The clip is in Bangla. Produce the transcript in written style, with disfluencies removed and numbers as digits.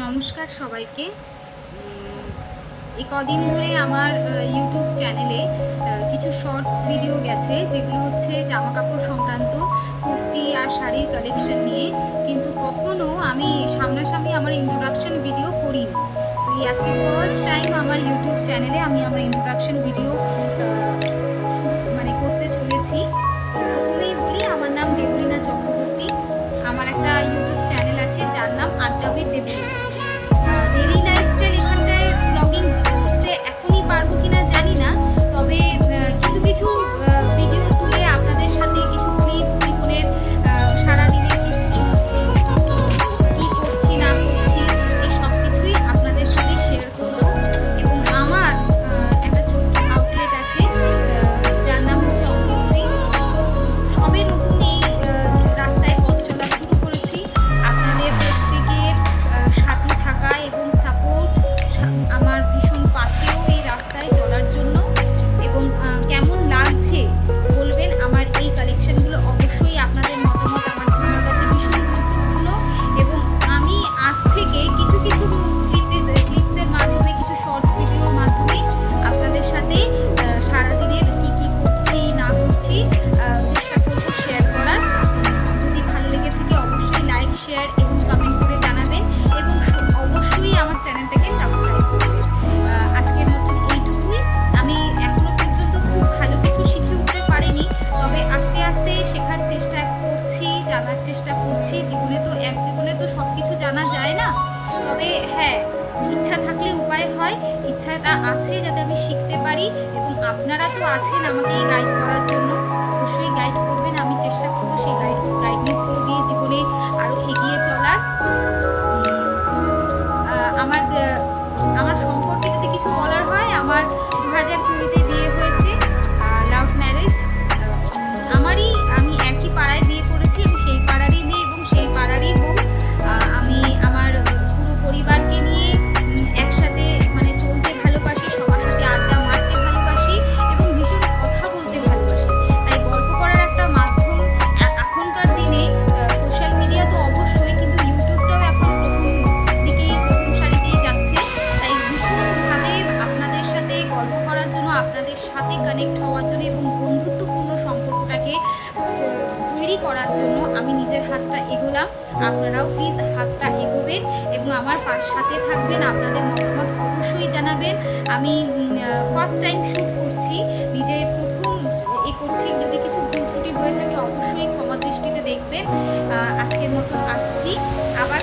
নমস্কার সবাইকে। এই কদিন ধরে আমার ইউটিউব চ্যানেলে কিছু শর্টস ভিডিও গেছে, যেগুলো হচ্ছে জামা কাপড় সংক্রান্ত, কুর্তি আর শাড়ির কালেকশন নিয়ে, কিন্তু কখনো আমি সামনাসামনি আমার ইন্ট্রোডাকশন ভিডিও করিনি। তো এই আজকে ফার্স্ট টাইম আমার ইউটিউব চ্যানেলে আমি আমার ইন্ট্রোডাকশন ভিডিও করতে চলেছি। প্রথমেই বলি, আমার নাম দেবলীনা চক্রবর্তী। আমার একটা ইউটিউব চ্যানেল আছে যার নাম আড্ডা উইথ দেবলীনা। ডেইলি লাইফস্টাইল এখানটায় ব্লগিং করতে এখনই পারবো কিনা জানি না, তবে কিছু কিছু ভিডিও তুলে আপনাদের সাথে কিছু ক্লিপস, জীবনের সারাদিনের কিছু কী করছি না করছি এই সব কিছুই আপনাদের সাথে শেয়ার করবো। এবং আমার একটা ছোট্ট আউটলেট আছে যার নাম হচ্ছে অঙ্গশ্রী। সবে নতুন এই রাস্তায় পথ চলা শুরু করেছি। আপনাদের প্রত্যেকের সাথে থাকা এবং সাপোর্ট আমার ভীষণ পাথেয় এই রাস্তায় চলার জন্য। এবং কেমন লাগছে বলবেন। আমার এই কালেকশনগুলো অবশ্যই আপনাদের মতামত আমার কাছে ভীষণ গুরুত্বপূর্ণ। এবং আমি আজ থেকে কিছু কিছু ক্লিপসের মাধ্যমে, কিছু শর্টস ভিডিওর মাধ্যমে আপনাদের সাথে সারাদিনের কী কী করছি না করছি চেষ্টা করবো শেয়ার করার। যদি ভালো লেগে থাকে অবশ্যই লাইক, শেয়ার এবং কমেন্ট করে জানাবেন, এবং অবশ্যই আমার চ্যানেলটাকে সাবস্ক্রাইব করবেন। আজকের মতন এইটুকুই। আমি এখনো পর্যন্ত খুব ভালো কিছু শিখে উঠতে পারিনি, তবে আস্তে আস্তে শেখার চেষ্টা করছি, জানার চেষ্টা করছি। জীবনে তো সব কিছু জানা যায় না, তবে হ্যাঁ, ইচ্ছা থাকলে উপায় হয়। ইচ্ছাটা আছে যাতে আমি শিখতে পারি, এবং আপনারা তো আছেন আমাকে গাইড করার জন্য। অবশ্যই গাইড করবেন, আমি চেষ্টা করবো সেই গাইডেন্সগুলো দিয়ে জীবনে আরও এগিয়ে চলার। আমার সম্পর্কে যদি কিছু বলার হয়, আমার 2020-তে বিয়ে হয়েছে, লাভ ম্যারেজ। আমি একই পাড়ায় বিয়ে করেছি, আমি সেই পাড়ারই মেয়ে এবং সেই পাড়ারই বউ। আমি আমার পুরো পরিবারকে নিয়ে একসাথে চলতে ভালোবাসি, সবার সাথে আড্ডা মারতে ভালোবাসি এবং ভীষণ কথা বলতে ভালোবাসি। তাই গল্প করার একটা মাধ্যম এখনকার দিনে সোশ্যাল মিডিয়া তো অবশ্যই, কিন্তু ইউটিউবটাও এখন প্রথম সারিতেই যাচ্ছে। তাই ভীষণভাবে আপনাদের সাথে গল্প করার জন্য, আপনাদের সাথে কানেক্ট হওয়ার জন্য এবং বন্ধুত্বপূর্ণ সম্পর্কটাকে তৈরি করার জন্য আমি নিজের হাতটা এগোলাম। আপনারাও প্লিজ হাতটা এগোবেন এবং আমার সাথে থাকবেন। আপনাদের মতামত অবশ্যই জানাবেন। আমি ফার্স্ট টাইম শ্যুট করছি, নিজে প্রথম করছি। যদি কিছু ভুল ত্রুটি হয়ে থাকে অবশ্যই ক্ষমা দৃষ্টিতে দেখবেন। আজকের মতন আসছি আবার।